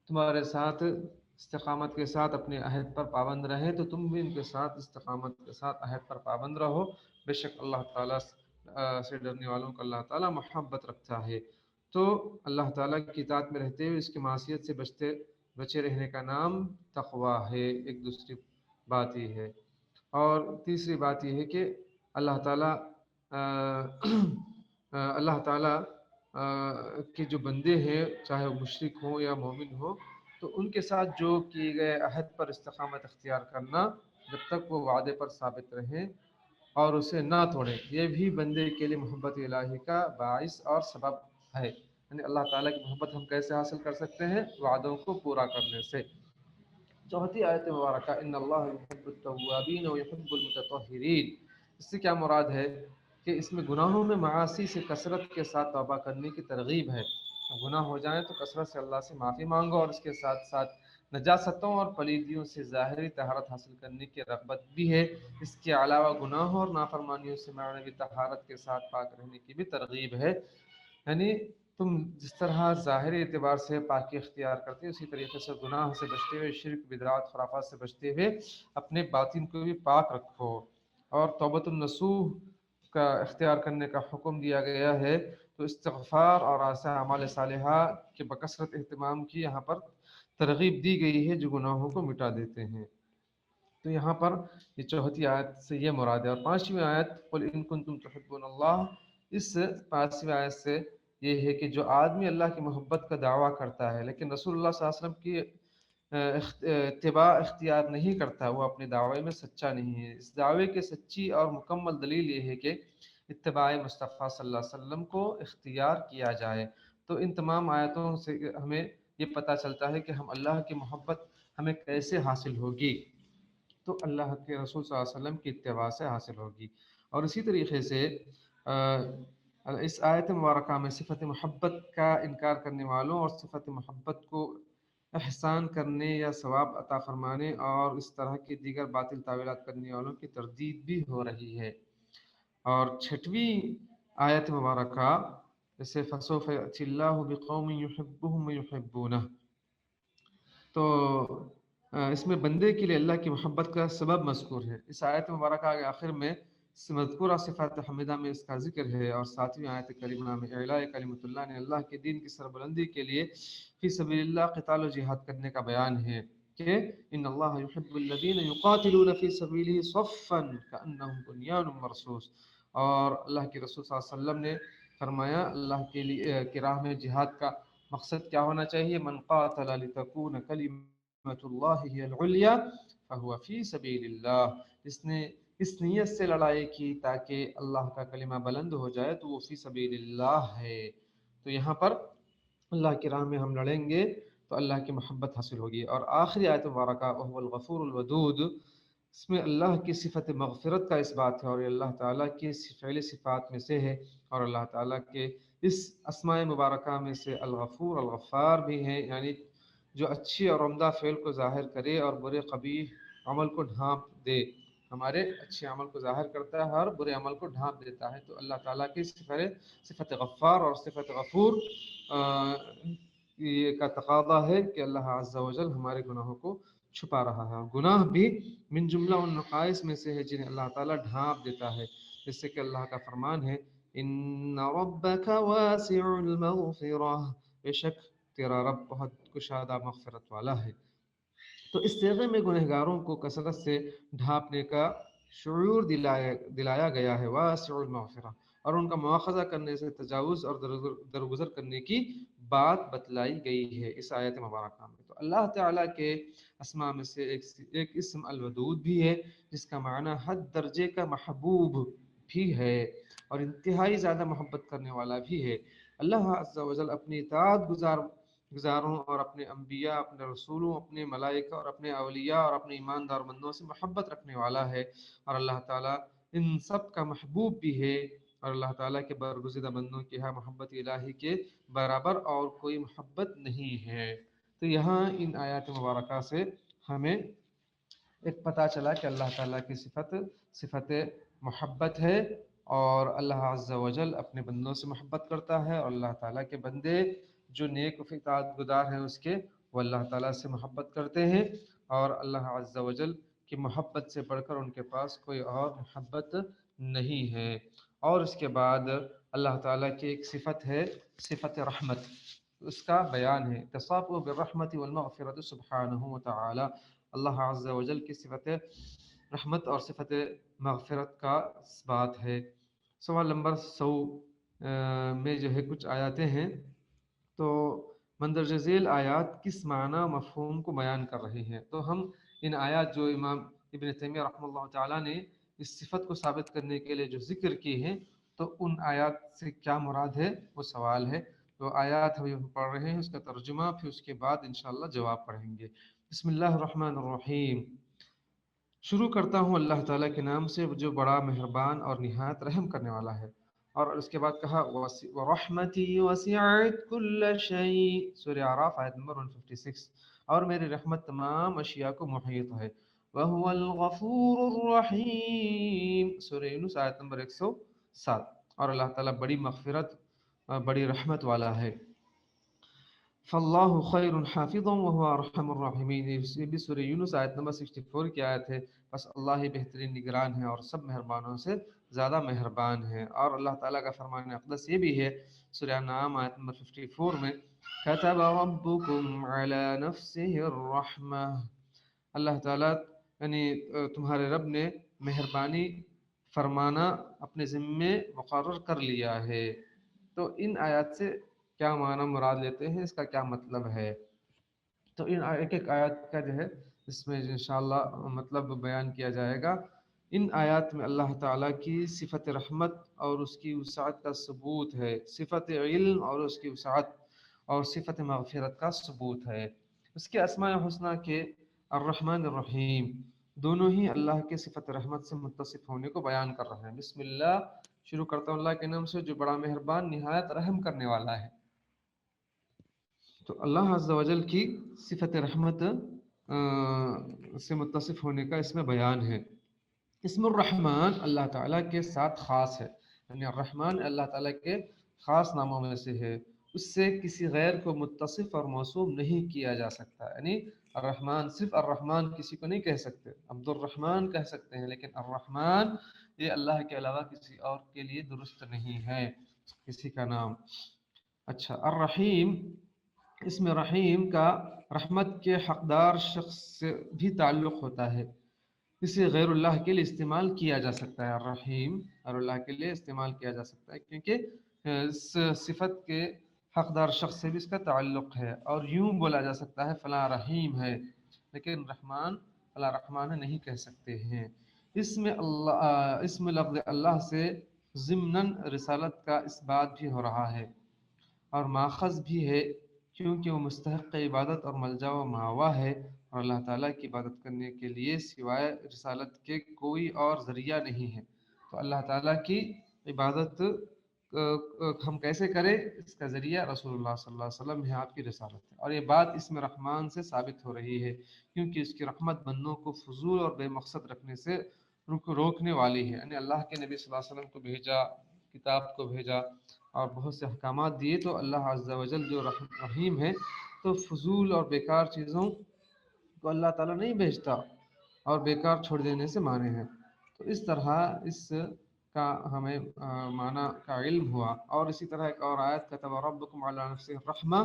تمہارے ساتھ استقامت کے ساتھ اپنے عہد پر پابند رہے تو تم بھی ان کے ساتھ استقامت کے ساتھ عہد پر پابند رہو، بے شک اللہ تعالیٰ سے ڈرنے والوں کو اللہ تعالیٰ محبت رکھتا ہے۔ تو اللہ تعالیٰ کی اطاعت میں رہتے ہوئے اس کی معصیت سے بچے رہنے کا نام تقوی ہے۔ ایک دوسری بات یہ ہے، اور تیسری بات یہ ہے کہ اللہ تعالیٰ اللہ تعالیٰ کے جو بندے ہیں، چاہے وہ مشرک ہوں یا مومن ہوں، تو ان کے ساتھ جو کیے گئے عہد پر استقامت اختیار کرنا جب تک وہ وعدے پر ثابت رہیں اور اسے نہ توڑیں، یہ بھی بندے کے لیے محبت الہی کا باعث اور سبب ہے۔ یعنی اللہ تعالیٰ کی محبت ہم کیسے حاصل کر سکتے ہیں؟ وعدوں کو پورا کرنے سے۔ چوتھی آیت مبارکہ ان اللہ یحب التوابین ویحب المتطہرین، اس سے کیا مراد ہے؟ کہ اس میں گناہوں میں معاصی سے کثرت کے ساتھ توبہ کرنے کی ترغیب ہے۔ گناہ ہو جائیں تو کثرت سے اللہ سے معافی مانگو، اور اس کے ساتھ ساتھ نجاستوں اور پلیدیوں سے ظاہری طہارت حاصل کرنے کی رغبت بھی ہے۔ اس کے علاوہ گناہوں اور نافرمانیوں سے معنوی طہارت کے ساتھ پاک رہنے کی بھی ترغیب ہے، یعنی تم جس طرح ظاہری اعتبار سے پاکی اختیار کرتے اسی طریقے سے گناہ سے بچتے ہوئے، شرک بدعات خرافات سے بچتے ہوئے اپنے باطن کو بھی پاک رکھو، اور توبۃ النصوح کا اختیار کرنے کا حکم دیا گیا ہے۔ تو استغفار اور ایسا اعمال صالحہ کے بکثرت اہتمام کی یہاں پر ترغیب دی گئی ہے جو گناہوں کو مٹا دیتے ہیں۔ تو یہاں پر یہ چوتھی آیت سے یہ مراد ہے۔ اور پانچویں آیت قل ان کنتم تحبون اللہ، اس پانچویں آیت سے یہ ہے کہ جو آدمی اللہ کی محبت کا دعویٰ کرتا ہے لیکن رسول اللہ صلی اللہ علیہ وسلم کی اتباع اختیار نہیں کرتا، وہ اپنے دعوے میں سچا نہیں ہے۔ اس دعوے کی سچی اور مکمل دلیل یہ ہے کہ اتباع مصطفیٰ صلی اللہ علیہ وسلم کو اختیار کیا جائے۔ تو ان تمام آیتوں سے ہمیں یہ پتہ چلتا ہے کہ ہم اللہ کی محبت ہمیں کیسے حاصل ہوگی، تو اللہ کے رسول صلی اللہ علیہ وسلم کی اتباع سے حاصل ہوگی۔ اور اسی طریقے سے اس آیت مبارکہ میں صفت محبت کا انکار کرنے والوں اور صفت محبت کو احسان کرنے یا ثواب عطا فرمانے اور اس طرح کی دیگر باطل تعویلات کرنے والوں کی تردید بھی ہو رہی ہے۔ اور چھٹویں آیت مبارکہ جیسے فَسَوْفَ يَأْتِي اللَّهُ بِقَوْمٍ يُحِبُّهُمْ وَيُحِبُّونَهُ، تو اس میں بندے کے لیے اللہ کی محبت کا سبب مذکور ہے۔ اس آیت مبارکہ کے آخر میں مذکورہ صفات حمیدہ میں اس کا ذکر ہے، اور ساتویں آیت کریمہ میں اعلاء کلمۃ اللہ نے اللہ کے دین کی سربلندی کے لیے فی سبیل اللہ قتال و جہاد کرنے کا بیان ہے کہ ان اللہ یحب الذین یقاتلون فی سبیلہ صفا کأنہم بنیان مرصوص، اور اللہ کے رسول صلی اللہ علیہ وسلم نے فرمایا اللہ کے لیے کی راہ میں جہاد کا مقصد کیا ہونا چاہیے؟ من قاتل لتکون کلمۃ اللہ ہی العلیٰ فہو فی سبیل اللہ، جس نے اس نیت سے لڑائی کی تاکہ اللہ کا کلمہ بلند ہو جائے تو وہ فی سبیل اللہ ہے۔ تو یہاں پر اللہ کی راہ میں ہم لڑیں گے تو اللہ کی محبت حاصل ہوگی۔ اور آخری آیت مبارکہ وهو الغفور الودود، اس میں اللہ کی صفت مغفرت کا اس بات ہے، اور یہ اللہ تعالیٰ کی فعلی صفات میں سے ہے، اور اللہ تعالیٰ کے اس اسماء مبارکہ میں سے الغفور الغفار بھی ہیں، یعنی جو اچھی اور عمدہ فعل کو ظاہر کرے اور برے قبیح عمل کو ڈھانپ دے، ہمارے اچھے عمل کو ظاہر کرتا ہے اور برے عمل کو ڈھانپ دیتا ہے۔ تو اللہ تعالیٰ کی صفت غفار اور صفت غفور یہ کا تقاضا ہے کہ اللہ عز و جل ہمارے گناہوں کو چھپا رہا ہے، اور گناہ بھی من جملہ ان نقائص میں سے ہے جنہیں اللہ تعالیٰ ڈھانپ دیتا ہے، جس سے کہ اللہ کا فرمان ہے ان ربک واسع المغفرہ، بے شک تیرا رب بہت کشادہ مغفرت والا ہے۔ تو اس صیغے میں گنہگاروں کو کثرت سے ڈھانپنے کا شعور دلایا گیا ہے، واسع المغفرہ، اور ان کا مواخذہ کرنے سے تجاوز اور درگزر کرنے کی بات بتلائی گئی ہے اس آیت مبارکہ میں۔ تو اللہ تعالیٰ کے اسماء میں سے ایک اسم الودود بھی ہے، جس کا معنی حد درجے کا محبوب بھی ہے اور انتہائی زیادہ محبت کرنے والا بھی ہے۔ اللہ عز و جل اپنی اطاعت گزاروں اور اپنے انبیاء، اپنے رسولوں، اپنے ملائکہ اور اپنے اولیاء اور اپنے ایماندار بندوں سے محبت رکھنے والا ہے، اور اللہ تعالیٰ ان سب کا محبوب بھی ہے، اور اللہ تعالیٰ کے برگزیدہ بندوں کی ہاں محبت الہی کے برابر اور کوئی محبت نہیں ہے۔ تو یہاں ان آیات مبارکہ سے ہمیں ایک پتہ چلا کہ اللہ تعالیٰ کی صفت محبت ہے، اور اللہ عز و جل اپنے بندوں سے محبت کرتا ہے، اور اللہ تعالیٰ کے بندے جو نیک و اطاعت گزار ہیں اس کے، وہ اللہ تعالیٰ سے محبت کرتے ہیں، اور اللہ عز و جل کی محبت سے بڑھ کر ان کے پاس کوئی اور محبت نہیں ہے۔ اور اس کے بعد اللہ تعالیٰ کی ایک صفت ہے صفت رحمت، اس کا بیان ہے اتصافہ بالرحمت والمغفرۃ سبحانہ وتعالی، اللہ عز و جل کی صفت رحمت اور صفت مغفرت کا بات ہے۔ سوال نمبر 100 میں جو ہے کچھ آیاتیں ہیں، تو مندرجہ ذیل آیات کس معنی مفہوم کو بیان کر رہی ہیں؟ تو ہم ان آیات جو امام ابن تیمیہ رحمہ اللہ تعالیٰ نے اس صفت کو ثابت کرنے کے لیے جو ذکر کی ہیں، تو ان آیات سے کیا مراد ہے وہ سوال ہے۔ تو آیات ہم پڑھ رہے ہیں، اس کا ترجمہ، پھر اس کے بعد انشاءاللہ جواب پڑھیں گے۔ بسم اللہ الرحمن الرحیم، شروع کرتا ہوں اللہ تعالیٰ کے نام سے جو بڑا مہربان اور نہایت رحم کرنے والا ہے۔ اور اس کے بعد کہا وَرَحْمَتِي وَسِعَتْ كُلَّ شَيْءٍ، سورہ اعراف آیت نمبر 156، اور میری رحمت تمام اشیاء کو محیط ہے۔ وَهُوَ الْغَفُورُ الرَّحِيمُ، سورہ یونس آیت نمبر 107، اور اللہ تعالیٰ بڑی مغفرت بڑی رحمت والا ہے۔ فاللہ خیر حافظا وهو ارحم الراحمین، یہ بھی سورہ یونس آیت نمبر 64 کی آیت ہے، بس اللہ ہی بہترین نگران ہے اور سب مہربانوں سے زیادہ مہربان ہے۔ اور اللہ تعالیٰ کا فرمان اقدس یہ بھی ہے سورہ انعام آیت نمبر 54 میں كتب ربكم على نفسه الرحمہ، اللہ تعالیٰ یعنی تمہارے رب نے مہربانی فرمانا اپنے ذمے مقرر کر لیا ہے۔ تو ان آیات سے کیا معنی مراد لیتے ہیں، اس کا کیا مطلب ہے؟ تو ان ایک ایک آیات کا جو ہے اس میں انشاءاللہ مطلب بیان کیا جائے گا۔ ان آیات میں اللہ تعالیٰ کی صفت رحمت اور اس کی وسعت کا ثبوت ہے، صفت علم اور اس کی وسعت اور صفت مغفرت کا ثبوت ہے۔ اس کے اسماء حسنہ کے الرحمن الرحیم دونوں ہی اللہ کے صفت رحمت سے متصف ہونے کو بیان کر رہے ہیں۔ بسم اللہ، شروع کرتا ہوں اللہ کے نام سے جو بڑا مہربان نہایت رحم کرنے والا ہے۔ تو اللہ عز و جل کی صفت رحمت سے متصف ہونے کا اس میں بیان ہے۔ اسم الرحمن اللہ تعالیٰ کے ساتھ خاص ہے، یعنی الرحمن اللہ تعالیٰ کے خاص ناموں میں سے ہے، اس سے کسی غیر کو متصف اور موصوف نہیں کیا جا سکتا، یعنی الرحمن صرف الرحمن کسی کو نہیں کہہ سکتے، عبد الرحمن کہہ سکتے ہیں، لیکن الرحمن یہ اللہ کے علاوہ کسی اور کے لیے درست نہیں ہے کسی کا نام۔ اچھا، الرحیم، اسم رحیم کا رحمت کے حقدار شخص سے بھی تعلق ہوتا ہے، اسے غیر اللہ کے لیے استعمال کیا جا سکتا ہے۔ الرحیم غیر اللہ کے لیے استعمال کیا جا سکتا ہے کیونکہ اس صفت کے حقدار شخص سے بھی اس کا تعلق ہے، اور یوں بولا جا سکتا ہے فلاں رحیم ہے، لیکن رحمان فلاں رحمان نہیں کہہ سکتے ہیں۔ اسم لفظ اللہ سے ضمناً رسالت کا اس بات بھی ہو رہا ہے اور ماخذ بھی ہے، کیونکہ وہ مستحق عبادت اور ملجا و ماوا ہے، اور اللہ تعالیٰ کی عبادت کرنے کے لیے سوائے رسالت کے کوئی اور ذریعہ نہیں ہے۔ تو اللہ تعالیٰ کی عبادت ہم کیسے کریں؟ اس کا ذریعہ رسول اللہ صلی اللہ علیہ وسلم ہے، آپ کی رسالت ہے، اور یہ بات اسم رحمان سے ثابت ہو رہی ہے کیونکہ اس کی رحمت بندوں کو فضول اور بے مقصد رکھنے سے روکنے والی ہے، یعنی اللہ کے نبی صلی اللہ علیہ وسلم کو بھیجا، کتاب کو بھیجا اور بہت سے احکامات دیے، تو اللہ عز و جل جو رحیم ہے تو فضول اور بیکار چیزوں کو اللہ تعالیٰ نہیں بھیجتا اور بیکار چھوڑ دینے سے مانے ہیں۔ تو اس طرح اس کا ہمیں معنی کا علم ہوا، اور اسی طرح ایک اور آیت کتب ربکم علی نفسہ الرحمہ،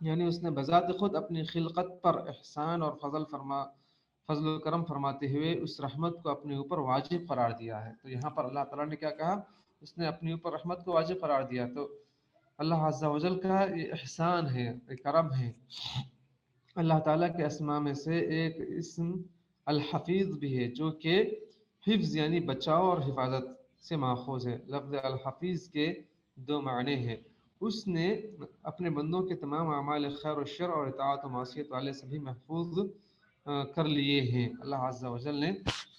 یعنی اس نے بذات خود اپنی خلقت پر احسان اور فضل و کرم فرماتے ہوئے اس رحمت کو اپنے اوپر واجب قرار دیا ہے۔ تو یہاں پر اللہ تعالیٰ نے کیا کہا؟ اس نے اپنے اوپر رحمت کو واجب قرار دیا، تو اللہ عز و جل کا یہ احسان ہے، یہ کرم ہے۔ اللہ تعالیٰ کے اسماء میں سے ایک اسم الحفیظ بھی ہے، جو کہ حفظ یعنی بچاؤ اور حفاظت سے ماخوذ ہے۔ لفظ الحفیظ کے دو معنی ہیں، اس نے اپنے بندوں کے تمام اعمال خیر و شر اور اطاعت و معصیت والے سے بھی محفوظ کر لیے ہیں۔ اللہ عز و جل نے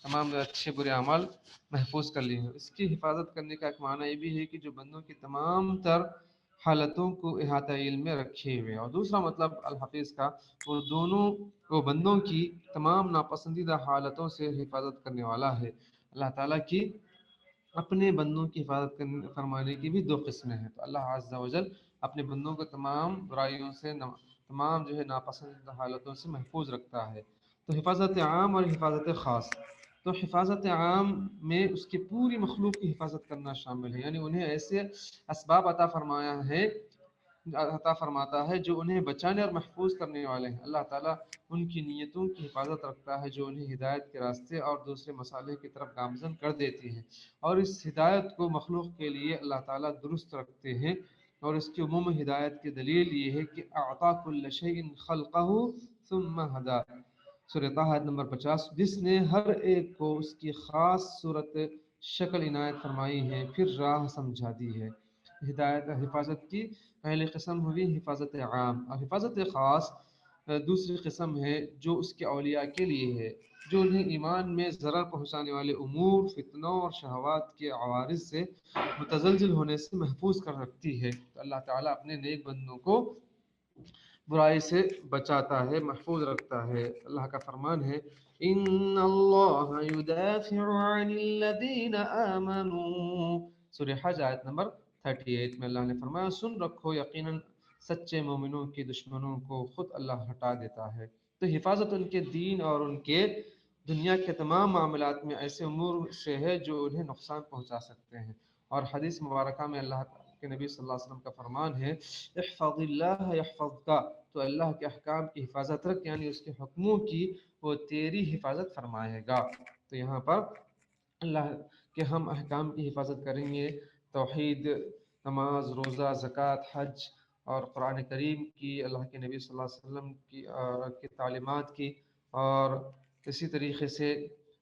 تمام اچھے برے اعمال محفوظ کر لیے ہیں۔ اس کی حفاظت کرنے کا ایک معنی یہ بھی ہے کہ جو بندوں کی تمام تر حالتوں کو احاطہ علم میں رکھے ہوئے، اور دوسرا مطلب الحفیظ کا وہ بندوں کی تمام ناپسندیدہ حالتوں سے حفاظت کرنے والا ہے۔ اللہ تعالیٰ کی اپنے بندوں کی حفاظت فرمانے کی بھی دو قسمیں ہیں، تو اللہ عز و جل اپنے بندوں کو تمام برائیوں سے، تمام جو ہے ناپسندیدہ حالتوں سے محفوظ رکھتا ہے۔ تو حفاظت عام اور حفاظت خاص، تو حفاظت عام میں اس کی پوری مخلوق کی حفاظت کرنا شامل ہے، یعنی انہیں ایسے اسباب عطا فرماتا ہے جو انہیں بچانے اور محفوظ کرنے والے ہیں۔ اللہ تعالیٰ ان کی نیتوں کی حفاظت رکھتا ہے جو انہیں ہدایت کے راستے اور دوسرے مصالح کی طرف گامزن کر دیتی ہیں، اور اس ہدایت کو مخلوق کے لیے اللہ تعالیٰ درست رکھتے ہیں، اور اس کی عموم ہدایت کی دلیل یہ ہے کہ اعطا کل شیء خلقہ ثم ہدی، سورہ طٰ آیت نمبر 50، جس نے ہر ایک کو اس کی خاص صورت شکل عنایت فرمائی ہے، پھر راہ سمجھا دی ہے۔ ہدایت حفاظت کی پہلی قسم ہوئی حفاظت عام، اور حفاظت خاص دوسری قسم ہے جو اس کے اولیاء کے لیے ہے، جو انہیں ایمان میں ضرر پہنچانے والے امور، فتنوں اور شہوات کے عوارض سے متزلزل ہونے سے محفوظ کر رکھتی ہے۔ تو اللہ تعالیٰ اپنے نیک بندوں کو برائی سے بچاتا ہے، محفوظ رکھتا ہے۔ اللہ کا فرمان ہے ان اللہ یدافع عن الذین آمنوا، سورہ حج آیت نمبر 38 میں اللہ نے فرمایا سن رکھو، یقیناً سچے مومنوں کے دشمنوں کو خود اللہ ہٹا دیتا ہے۔ تو حفاظت ان کے دین اور ان کے دنیا کے تمام معاملات میں ایسے امور سے ہے جو انہیں نقصان پہنچا سکتے ہیں، اور حدیث مبارکہ میں اللہ کے نبی صلی اللہ علیہ وسلم کا فرمان ہے احفظ اللہ یحفظک، تو اللہ کے احکام کی حفاظت رکھ، یعنی اس کے حکموں کی وہ تیری حفاظت فرمائے گا۔ تو یہاں پر اللہ کے ہم احکام کی حفاظت کریں گے، توحید، نماز، روزہ، زکوٰۃ، حج اور قرآن کریم کی، اللہ کے نبی صلی اللہ علیہ وسلم کی تعلیمات کی، اور اسی طریقے سے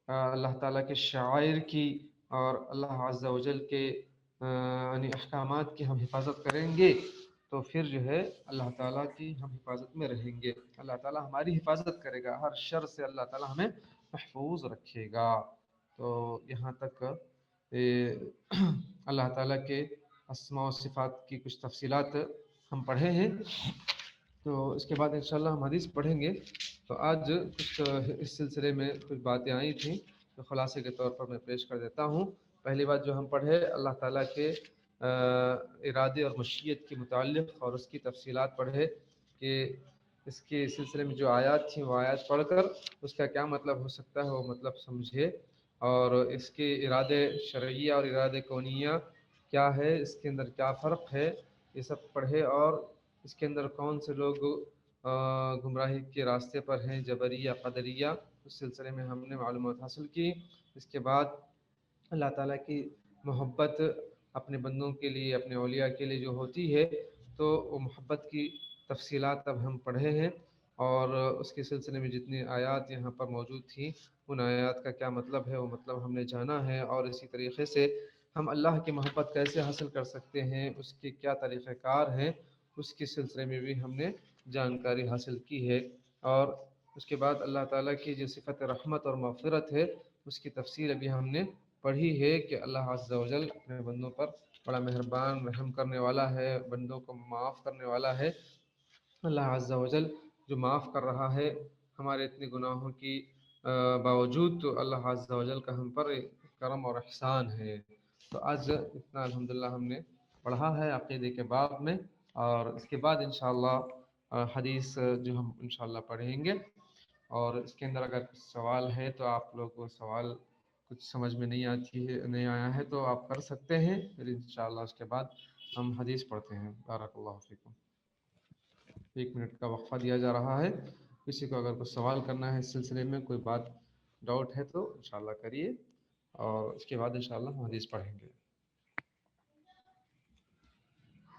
اللہ تعالیٰ کے شعائر کی اور اللہ عز و جل کے یعنی احکامات کی ہم حفاظت کریں گے تو پھر جو ہے اللہ تعالیٰ کی ہم حفاظت میں رہیں گے، اللہ تعالیٰ ہماری حفاظت کرے گا، ہر شر سے اللہ تعالیٰ ہمیں محفوظ رکھے گا۔ تو یہاں تک اللہ تعالیٰ کے اسماء و صفات کی کچھ تفصیلات ہم پڑھے ہیں، تو اس کے بعد انشاءاللہ ہم حدیث پڑھیں گے۔ تو آج کچھ اس سلسلے میں کچھ باتیں آئی تھیں تو خلاصے کے طور پر میں پیش کر دیتا ہوں۔ پہلی بات جو ہم پڑھے اللہ تعالیٰ کے ارادے اور مشیت کے متعلق اور اس کی تفصیلات پڑھے کہ اس کے سلسلے میں جو آیات تھیں وہ آیات پڑھ کر اس کا کیا مطلب ہو سکتا ہے وہ مطلب سمجھے، اور اس کے ارادے شرعیہ اور ارادے کونیہ کیا ہے، اس کے اندر کیا فرق ہے، یہ سب پڑھے، اور اس کے اندر کون سے لوگ گمراہی کے راستے پر ہیں، جبریہ قدریہ، اس سلسلے میں ہم نے معلومات حاصل کی۔ اس کے بعد اللہ تعالیٰ کی محبت اپنے بندوں کے لیے، اپنے اولیاء کے لیے جو ہوتی ہے، تو وہ محبت کی تفصیلات اب ہم پڑھے ہیں، اور اس کے سلسلے میں جتنی آیات یہاں پر موجود تھیں ان آیات کا کیا مطلب ہے وہ مطلب ہم نے جانا ہے، اور اسی طریقے سے ہم اللہ کی محبت کیسے حاصل کر سکتے ہیں، اس کے کیا طریقہ کار ہیں، اس کے سلسلے میں بھی ہم نے جانکاری حاصل کی ہے۔ اور اس کے بعد اللہ تعالیٰ کی جو صفت رحمت اور مغفرت ہے اس کی تفصیل ابھی ہم نے پڑھی ہے کہ اللہ عز و جل اپنے بندوں پر بڑا مہربان رحم کرنے والا ہے، بندوں کو معاف کرنے والا ہے۔ اللہ عز و جل جو معاف کر رہا ہے ہمارے اتنے گناہوں کی باوجود، تو اللہ عز و جل کا ہم پر کرم اور احسان ہے۔ تو آج اتنا الحمدللہ ہم نے پڑھا ہے عقیدے کے باب میں، اور اس کے بعد انشاءاللہ حدیث جو ہم انشاءاللہ پڑھیں گے، اور اس کے اندر اگر کچھ سوال ہے تو آپ لوگ کو سوال کچھ سمجھ میں نہیں آیا ہے تو آپ کر سکتے ہیں، پھر انشاءاللہ اس کے بعد ہم حدیث پڑھتے ہیں۔ بارک اللہ فیکم۔ 1 منٹ کا وقفہ دیا جا رہا ہے، کسی کو اگر کچھ سوال کرنا ہے اس سلسلے میں، کوئی بات ڈاؤٹ ہے تو انشاءاللہ کریے، اور اس کے بعد انشاءاللہ ہم حدیث پڑھیں گے۔